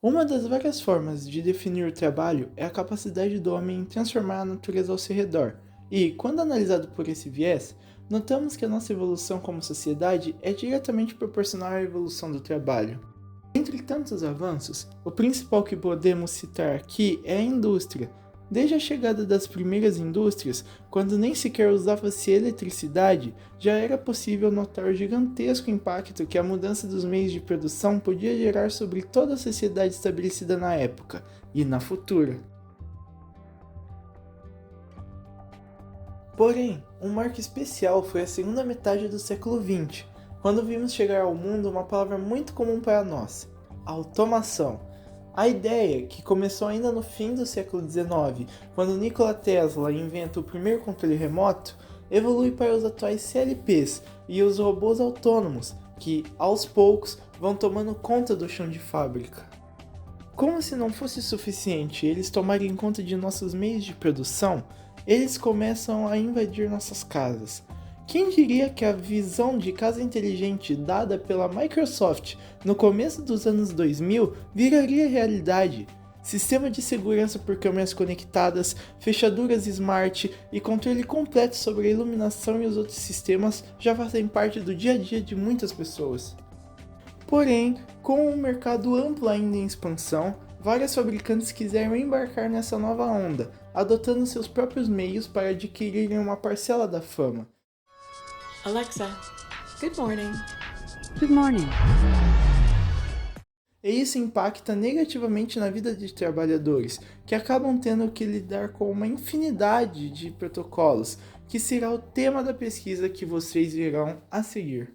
Uma das várias formas de definir o trabalho é a capacidade do homem em transformar a natureza ao seu redor, e, quando analisado por esse viés, notamos que a nossa evolução como sociedade é diretamente proporcional à evolução do trabalho. Entre tantos avanços, o principal que podemos citar aqui é a indústria. Desde a chegada das primeiras indústrias, quando nem sequer usava-se eletricidade, já era possível notar o gigantesco impacto que a mudança dos meios de produção podia gerar sobre toda a sociedade estabelecida na época e na futura. Porém, um marco especial foi a segunda metade do século XX, quando vimos chegar ao mundo uma palavra muito comum para nós: automação. A ideia, que começou ainda no fim do século XIX, quando Nikola Tesla inventa o primeiro controle remoto, evolui para os atuais CLPs e os robôs autônomos, que, aos poucos, vão tomando conta do chão de fábrica. Como se não fosse suficiente eles tomarem conta de nossos meios de produção, eles começam a invadir nossas casas. Quem diria que a visão de casa inteligente dada pela Microsoft no começo dos anos 2000 viraria realidade? Sistema de segurança por câmeras conectadas, fechaduras smart e controle completo sobre a iluminação e os outros sistemas já fazem parte do dia a dia de muitas pessoas. Porém, com um mercado amplo ainda em expansão, vários fabricantes quiseram embarcar nessa nova onda, adotando seus próprios meios para adquirirem uma parcela da fama. Alexa, good morning. Good morning. E isso impacta negativamente na vida de trabalhadores, que acabam tendo que lidar com uma infinidade de protocolos, que será o tema da pesquisa que vocês verão a seguir.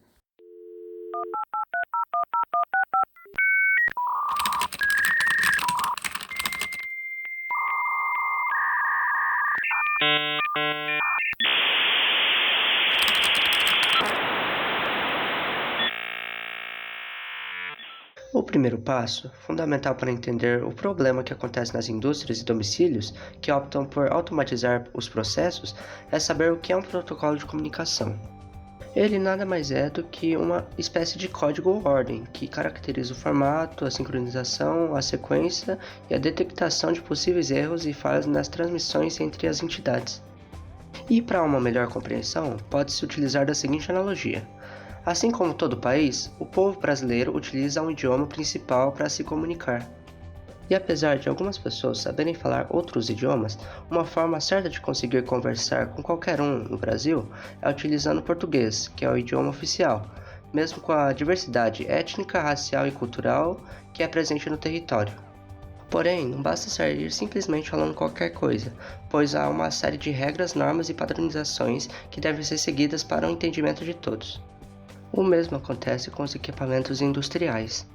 O primeiro passo, fundamental para entender o problema que acontece nas indústrias e domicílios que optam por automatizar os processos, é saber o que é um protocolo de comunicação. Ele nada mais é do que uma espécie de código ou ordem que caracteriza o formato, a sincronização, a sequência e a detectação de possíveis erros e falhas nas transmissões entre as entidades. E para uma melhor compreensão, pode-se utilizar da seguinte analogia. Assim como todo país, o povo brasileiro utiliza um idioma principal para se comunicar. E apesar de algumas pessoas saberem falar outros idiomas, uma forma certa de conseguir conversar com qualquer um no Brasil é utilizando o português, que é o idioma oficial, mesmo com a diversidade étnica, racial e cultural que é presente no território. Porém, não basta sair simplesmente falando qualquer coisa, pois há uma série de regras, normas e padronizações que devem ser seguidas para o entendimento de todos. O mesmo acontece com os equipamentos industriais.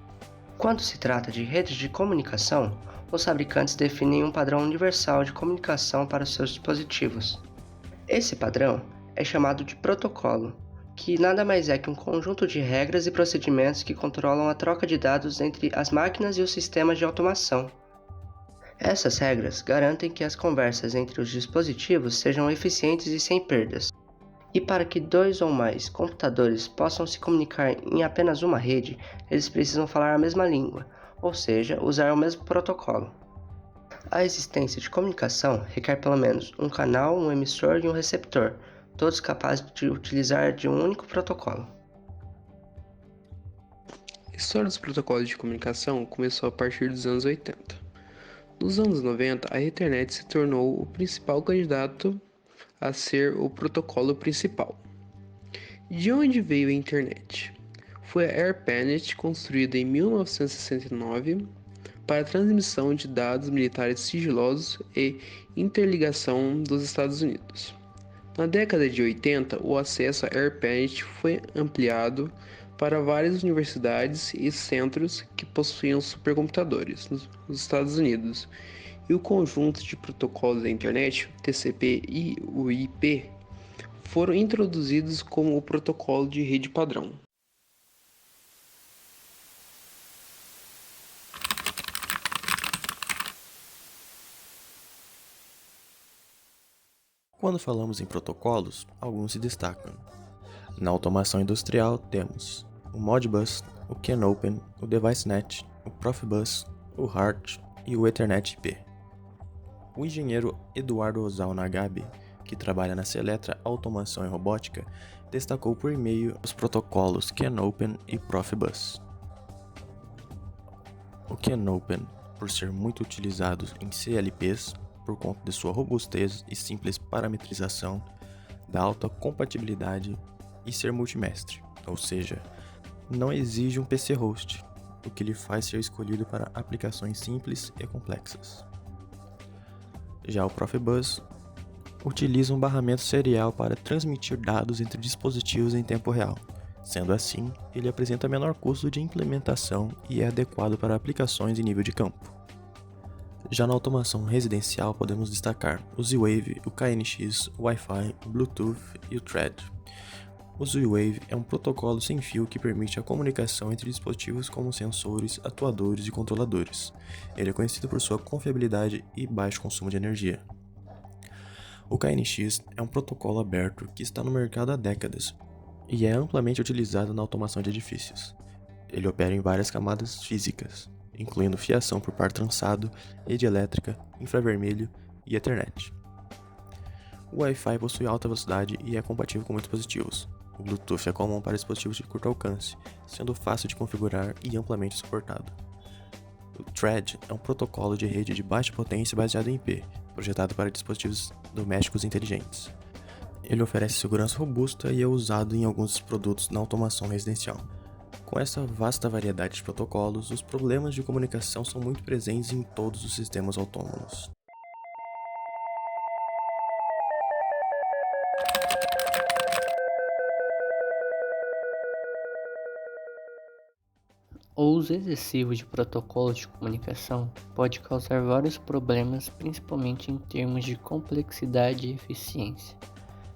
Quando se trata de redes de comunicação, os fabricantes definem um padrão universal de comunicação para os seus dispositivos. Esse padrão é chamado de protocolo, que nada mais é que um conjunto de regras e procedimentos que controlam a troca de dados entre as máquinas e os sistemas de automação. Essas regras garantem que as conversas entre os dispositivos sejam eficientes e sem perdas. E para que dois ou mais computadores possam se comunicar em apenas uma rede, eles precisam falar a mesma língua, ou seja, usar o mesmo protocolo. A existência de comunicação requer pelo menos um canal, um emissor e um receptor, todos capazes de utilizar de um único protocolo. A história dos protocolos de comunicação começou a partir dos anos 80. Nos anos 90, a internet se tornou o principal candidato a ser o protocolo principal. De onde veio a internet? Foi a ARPANET, construída em 1969 para a transmissão de dados militares sigilosos e interligação dos Estados Unidos. Na década de 80, o acesso à ARPANET foi ampliado para várias universidades e centros que possuíam supercomputadores nos Estados Unidos, e o conjunto de protocolos da internet, o TCP e o IP, foram introduzidos como o protocolo de rede padrão. Quando falamos em protocolos, alguns se destacam. Na automação industrial temos o Modbus, o CANopen, o DeviceNet, o Profibus, o HART e o Ethernet IP. O engenheiro Eduardo Ozal Nagabe, que trabalha na Seletra Automação e Robótica, destacou por meio os protocolos CANopen e Profibus. O CANopen, por ser muito utilizado em CLPs, por conta de sua robustez e simples parametrização, da alta compatibilidade e ser multimestre, ou seja, não exige um PC host, o que lhe faz ser escolhido para aplicações simples e complexas. Já o Profibus utiliza um barramento serial para transmitir dados entre dispositivos em tempo real. Sendo assim, ele apresenta menor custo de implementação e é adequado para aplicações em nível de campo. Já na automação residencial podemos destacar o Z-Wave, o KNX, o Wi-Fi, o Bluetooth e o Thread. O Z-Wave é um protocolo sem fio que permite a comunicação entre dispositivos como sensores, atuadores e controladores. Ele é conhecido por sua confiabilidade e baixo consumo de energia. O KNX é um protocolo aberto que está no mercado há décadas e é amplamente utilizado na automação de edifícios. Ele opera em várias camadas físicas, incluindo fiação por par trançado, rede elétrica, infravermelho e Ethernet. O Wi-Fi possui alta velocidade e é compatível com muitos dispositivos. O Bluetooth é comum para dispositivos de curto alcance, sendo fácil de configurar e amplamente suportado. O Thread é um protocolo de rede de baixa potência baseado em IP, projetado para dispositivos domésticos inteligentes. Ele oferece segurança robusta e é usado em alguns produtos na automação residencial. Com essa vasta variedade de protocolos, os problemas de comunicação são muito presentes em todos os sistemas autônomos. O uso excessivo de protocolos de comunicação pode causar vários problemas, principalmente em termos de complexidade e eficiência.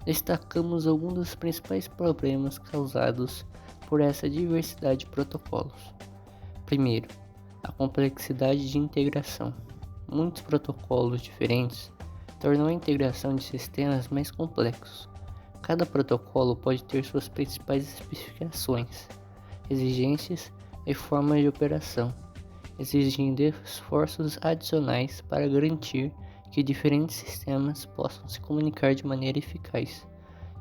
Destacamos alguns dos principais problemas causados por essa diversidade de protocolos. Primeiro, a complexidade de integração. Muitos protocolos diferentes tornam a integração de sistemas mais complexos. Cada protocolo pode ter suas principais especificações, exigências e formas de operação, exigindo esforços adicionais para garantir que diferentes sistemas possam se comunicar de maneira eficaz.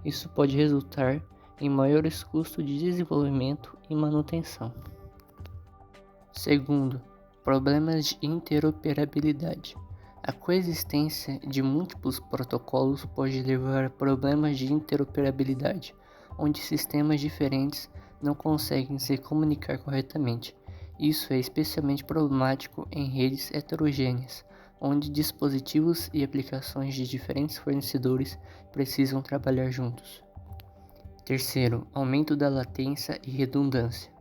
Isso pode resultar em maiores custos de desenvolvimento e manutenção. Segundo, problemas de interoperabilidade. A coexistência de múltiplos protocolos pode levar a problemas de interoperabilidade, onde sistemas diferentes não conseguem se comunicar corretamente. Isso é especialmente problemático em redes heterogêneas, onde dispositivos e aplicações de diferentes fornecedores precisam trabalhar juntos. Terceiro, aumento da latência e redundância.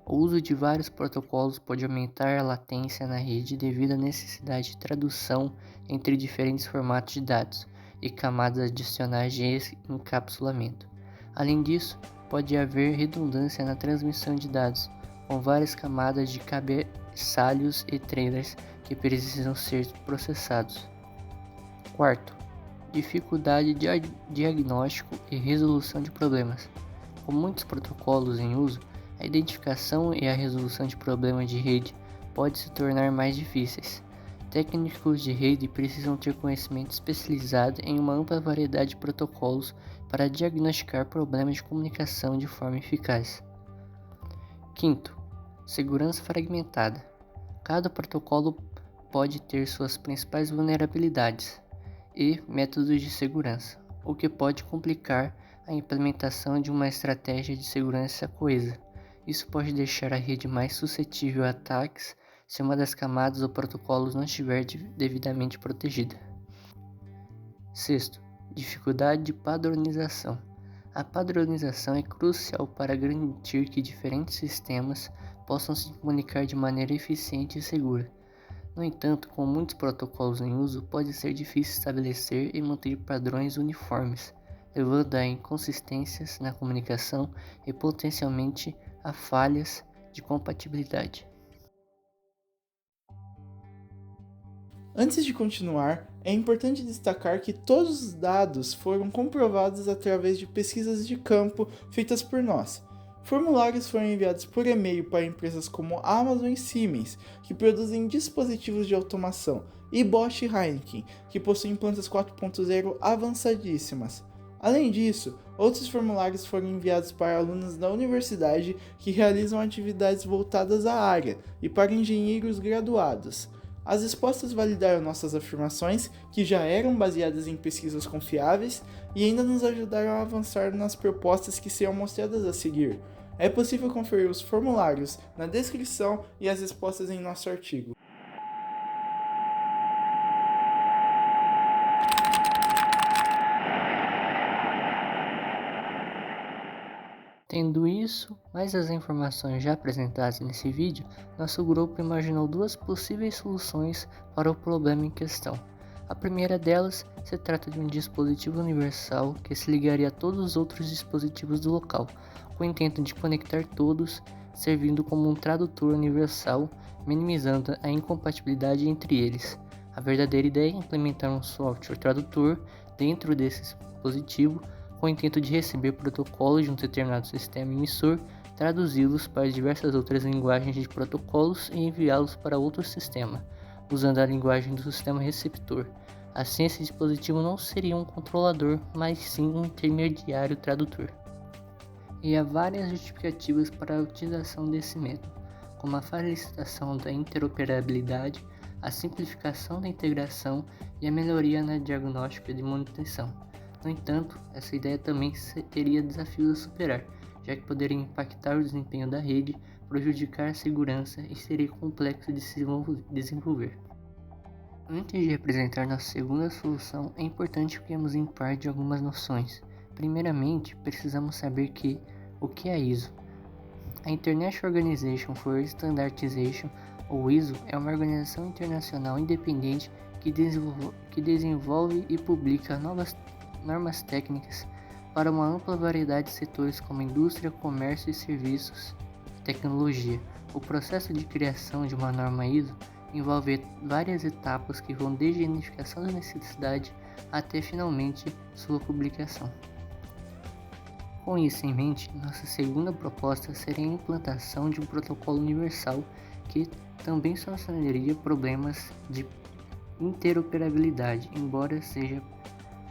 O uso de vários protocolos pode aumentar a latência na rede devido à necessidade de tradução entre diferentes formatos de dados e camadas adicionais de encapsulamento. Além disso, pode haver redundância na transmissão de dados, com várias camadas de cabeçalhos e trailers que precisam ser processados. Quarto, dificuldade de diagnóstico e resolução de problemas. Com muitos protocolos em uso, a identificação e a resolução de problemas de rede pode se tornar mais difíceis. Técnicos de rede precisam ter conhecimento especializado em uma ampla variedade de protocolos para diagnosticar problemas de comunicação de forma eficaz. Quinto, segurança fragmentada. Cada protocolo pode ter suas principais vulnerabilidades e métodos de segurança, o que pode complicar a implementação de uma estratégia de segurança coesa. Isso pode deixar a rede mais suscetível a ataques se uma das camadas ou protocolos não estiver devidamente protegida. Sexto, dificuldade de padronização. A padronização é crucial para garantir que diferentes sistemas possam se comunicar de maneira eficiente e segura. No entanto, com muitos protocolos em uso, pode ser difícil estabelecer e manter padrões uniformes, levando a inconsistências na comunicação e potencialmente a falhas de compatibilidade. Antes de continuar, é importante destacar que todos os dados foram comprovados através de pesquisas de campo feitas por nós. formulários foram enviados por e-mail para empresas como Amazon e Siemens, que produzem dispositivos de automação, e Bosch e Heineken, que possuem plantas 4.0 avançadíssimas. Além disso, outros formulários foram enviados para alunos da universidade que realizam atividades voltadas à área e para engenheiros graduados. As respostas validaram nossas afirmações, que já eram baseadas em pesquisas confiáveis, e ainda nos ajudaram a avançar nas propostas que serão mostradas a seguir. É possível conferir os formulários na descrição e as respostas em nosso artigo. Tendo isso, mais as informações já apresentadas nesse vídeo, nosso grupo imaginou duas possíveis soluções para o problema em questão. A primeira delas se trata de um dispositivo universal que se ligaria a todos os outros dispositivos do local, com o intento de conectar todos, servindo como um tradutor universal, minimizando a incompatibilidade entre eles. A verdadeira ideia é implementar um software tradutor dentro desse dispositivo, com o intento de receber protocolos de um determinado sistema emissor, traduzi-los para diversas outras linguagens de protocolos e enviá-los para outro sistema, usando a linguagem do sistema receptor. Assim, esse dispositivo não seria um controlador, mas sim um intermediário tradutor. E há várias justificativas para a utilização desse método, como a facilitação da interoperabilidade, a simplificação da integração e a melhoria na diagnóstica de manutenção. No entanto, essa ideia também teria desafios a superar, já que poderia impactar o desempenho da rede, prejudicar a segurança e seria complexo de se desenvolver. Antes de apresentar nossa segunda solução, é importante que fiquemos em par de algumas noções. Primeiramente, precisamos saber o que é a ISO. A International Organization for Standardization, ou ISO, é uma organização internacional independente que desenvolve e publica novas normas técnicas para uma ampla variedade de setores como indústria, comércio e serviços e tecnologia. O processo de criação de uma norma ISO envolve várias etapas que vão desde a identificação da necessidade até finalmente sua publicação. Com isso em mente, nossa segunda proposta seria a implantação de um protocolo universal que também solucionaria problemas de interoperabilidade, embora seja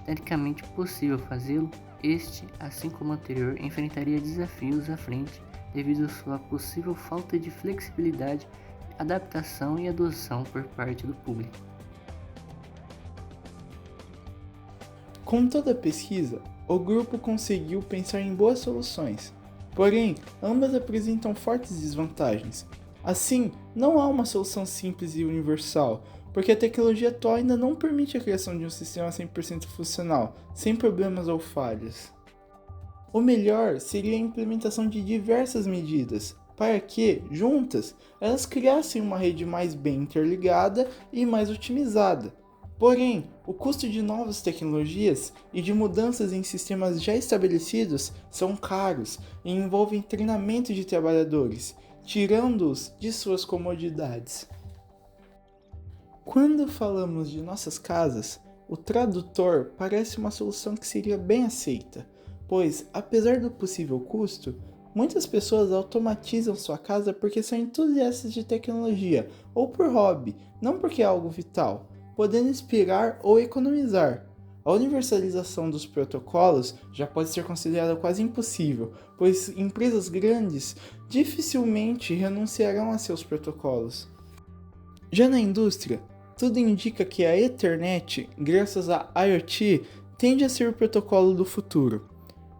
tecnicamente possível fazê-lo. Este, assim como o anterior, enfrentaria desafios à frente devido à sua possível falta de flexibilidade, adaptação e adoção por parte do público. Com toda a pesquisa, o grupo conseguiu pensar em boas soluções, porém, ambas apresentam fortes desvantagens. Assim, não há uma solução simples e universal, porque a tecnologia atual ainda não permite a criação de um sistema 100% funcional, sem problemas ou falhas. O melhor seria a implementação de diversas medidas, para que, juntas, elas criassem uma rede mais bem interligada e mais otimizada. Porém, o custo de novas tecnologias e de mudanças em sistemas já estabelecidos são caros e envolvem treinamento de trabalhadores, tirando-os de suas comodidades. Quando falamos de nossas casas, o tradutor parece uma solução que seria bem aceita, pois, apesar do possível custo, muitas pessoas automatizam sua casa porque são entusiastas de tecnologia ou por hobby, não porque é algo vital, podendo inspirar ou economizar. A universalização dos protocolos já pode ser considerada quase impossível, pois empresas grandes dificilmente renunciarão a seus protocolos. Já na indústria, tudo indica que a Ethernet, graças à IoT, tende a ser o protocolo do futuro.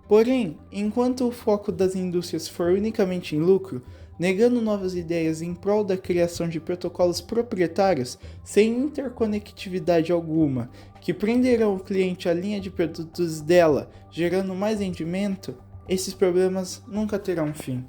Porém, enquanto o foco das indústrias for unicamente em lucro, negando novas ideias em prol da criação de protocolos proprietários sem interconectividade alguma, que prenderão o cliente à linha de produtos dela, gerando mais rendimento, esses problemas nunca terão fim.